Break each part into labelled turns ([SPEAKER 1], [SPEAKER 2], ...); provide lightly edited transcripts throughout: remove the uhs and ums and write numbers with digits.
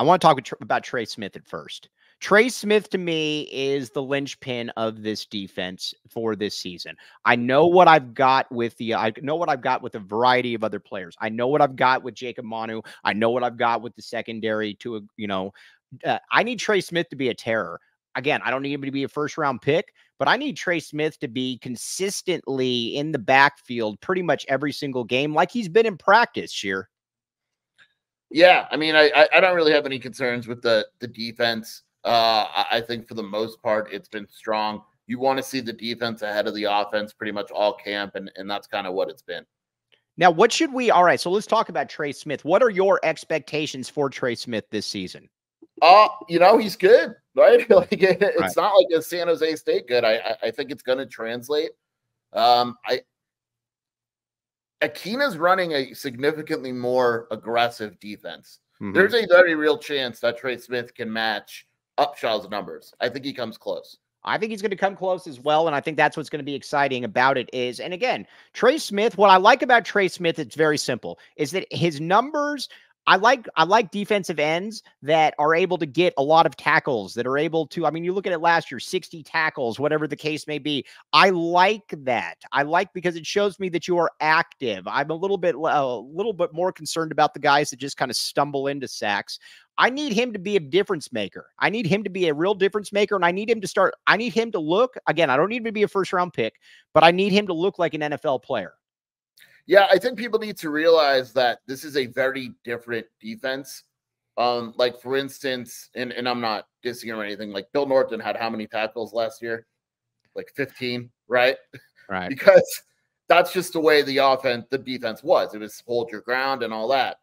[SPEAKER 1] I want to talk about Tre Smith at first. Tre Smith to me is the linchpin of this defense for this season. I know what I've got with a variety of other players. I know what I've got with Jacob Manu. I know what I've got with the secondary I need Tre Smith to be a terror. Again, I don't need him to be a first round pick, but I need Tre Smith to be consistently in the backfield pretty much every single game like he's been in practice, Sheer.
[SPEAKER 2] Yeah, I mean, I don't really have any concerns with the defense. I think for the most part, it's been strong. You want to see the defense ahead of the offense pretty much all camp, and that's kind of what it's been.
[SPEAKER 1] Now, all right, so let's talk about Tre Smith. What are your expectations for Tre Smith this season?
[SPEAKER 2] He's good, right? It's not like a San Jose State good. I think it's going to translate. Akina's running a significantly more aggressive defense. Mm-hmm. There's a very real chance that Tre Smith can match Upshaw's numbers. I think he comes close.
[SPEAKER 1] I think he's going to come close as well, and I think that's what's going to be exciting about it is, and again, Tre Smith, what I like about Tre Smith, it's very simple, is that his numbers – I like defensive ends that are able to get a lot of tackles, that are able to, I mean, you look at it last year, 60 tackles, whatever the case may be. I like that. Because it shows me that you are active. I'm a little bit more concerned about the guys that just kind of stumble into sacks. I need him to be a difference maker. I need him to be a real difference maker. And I need him to look, again, I don't need him to be a first round pick, but I need him to look like an NFL player.
[SPEAKER 2] Yeah, I think people need to realize that this is a very different defense. Like, for instance, and I'm not dissing or anything, like Bill Norton had how many tackles last year? Like 15, right?
[SPEAKER 1] Right.
[SPEAKER 2] Because that's just the way the defense was. It was hold your ground and all that.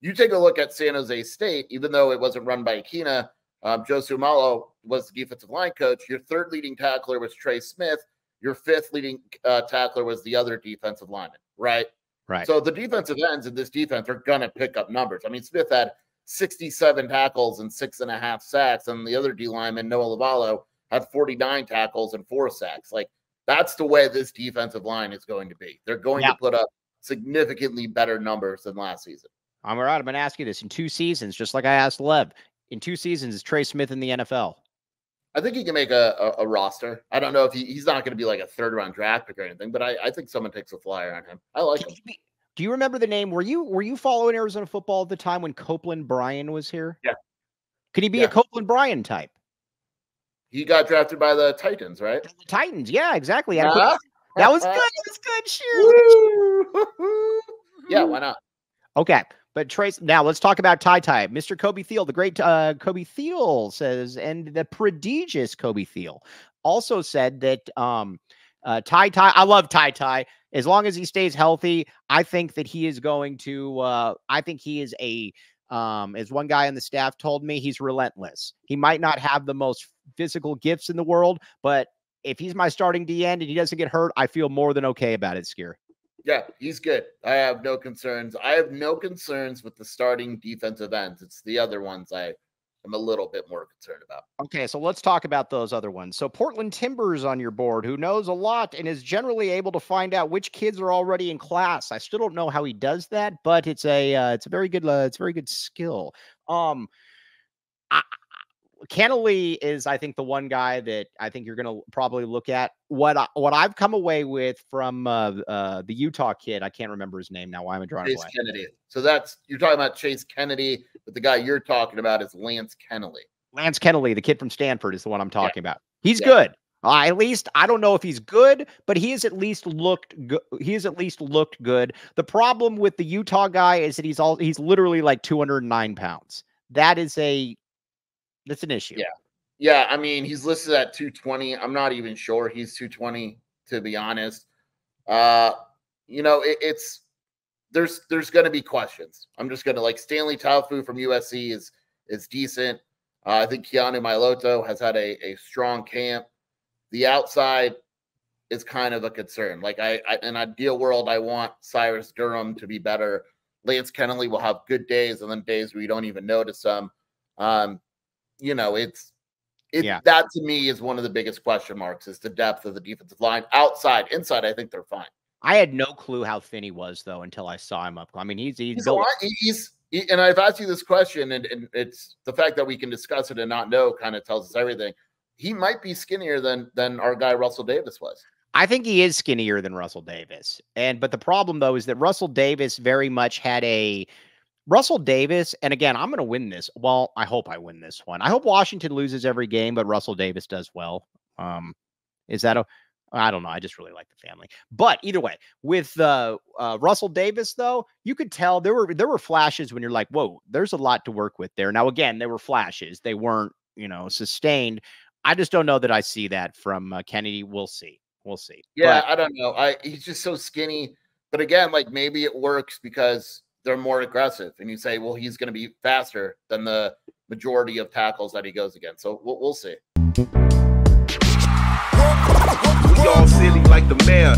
[SPEAKER 2] You take a look at San Jose State, even though it wasn't run by Akina, Joe Sumalo was the defensive line coach. Your third leading tackler was Tre Smith. Your fifth leading tackler was the other defensive lineman, right?
[SPEAKER 1] Right.
[SPEAKER 2] So the defensive ends in this defense are going to pick up numbers. I mean, Smith had 67 tackles and 6.5 sacks, and the other D lineman, Noah Lavallo, had 49 tackles and 4 sacks. Like, that's the way this defensive line is going to be. They're going to put up significantly better numbers than last season.
[SPEAKER 1] I'm all right. I'm going to ask you this. In 2 seasons, just like I asked Lev, in 2 seasons, is Tre Smith in the NFL?
[SPEAKER 2] I think he can make a roster. I don't know if he's not going to be like a third-round draft pick or anything, but I think someone takes a flyer on him. I like him.
[SPEAKER 1] Do you remember the name? Were you following Arizona football at the time when Copeland Bryan was here?
[SPEAKER 2] Yeah.
[SPEAKER 1] Could he be a Copeland Bryan type?
[SPEAKER 2] He got drafted by the Titans, right?
[SPEAKER 1] The Titans, yeah, exactly. That was good. That was good. Sure.
[SPEAKER 2] Yeah, why not?
[SPEAKER 1] Okay. But Trace, now let's talk about Ty. Mr. Kobe Thiel, the great Kobe Thiel says, and the prodigious Kobe Thiel also said that Ty, I love Ty. As long as he stays healthy, I think that he is going to, I think he is as one guy on the staff told me, he's relentless. He might not have the most physical gifts in the world, but if he's my starting D end and he doesn't get hurt, I feel more than okay about it, Skier.
[SPEAKER 2] Yeah, he's good. I have no concerns. I have no concerns with the starting defensive ends. It's the other ones I am a little bit more concerned about.
[SPEAKER 1] Okay, so let's talk about those other ones. So Portland Timbers on your board, who knows a lot and is generally able to find out which kids are already in class. I still don't know how he does that, but it's a very good skill. Kennelly is, I think, the one guy that I think you're going to probably look at. What I've come away with from the Utah kid, I can't remember his name now. Why am I drawing a blank?
[SPEAKER 2] Kennedy. So you're talking about Chase Kennedy, but the guy you're talking about is Lance Kennelly.
[SPEAKER 1] Lance Kennelly, the kid from Stanford, is the one I'm talking about. He's good. At least I don't know if he's good, but he has at least looked good. He has at least looked good. The problem with the Utah guy is that he's literally like 209 pounds. That's an issue.
[SPEAKER 2] Yeah. I mean, he's listed at 220. I'm not even sure he's 220, to be honest. It's there's going to be questions. I'm just going to like Stanley Taufu from USC is decent. I think Keanu Mailoto has had a strong camp. The outside is kind of a concern. Like in an ideal world, I want Cyrus Durham to be better. Lance Kennelly will have good days and then days where you don't even notice them. That to me is one of the biggest question marks is the depth of the defensive line. Outside, inside, I think they're fine.
[SPEAKER 1] I had no clue how thin he was though until I saw him up. I mean, he's
[SPEAKER 2] And I've asked you this question, and it's the fact that we can discuss it and not know kind of tells us everything. He might be skinnier than our guy Russell Davis was.
[SPEAKER 1] I think he is skinnier than Russell Davis. But the problem, though, is that Russell Davis very much had Russell Davis, and again, I'm going to win this. Well, I hope I win this one. I hope Washington loses every game, but Russell Davis does well. Is that I don't know. I just really like the family. But either way, with Russell Davis, though, you could tell there were flashes when you're like, whoa, there's a lot to work with there. Now, again, there were flashes. They weren't, sustained. I just don't know that I see that from Kennedy. We'll see. We'll see.
[SPEAKER 2] Yeah, but I don't know. He's just so skinny. But again, like maybe it works because they're more aggressive. And you say, well, he's going to be faster than the majority of tackles that he goes against. So we'll see.
[SPEAKER 3] We all silly like the mayor.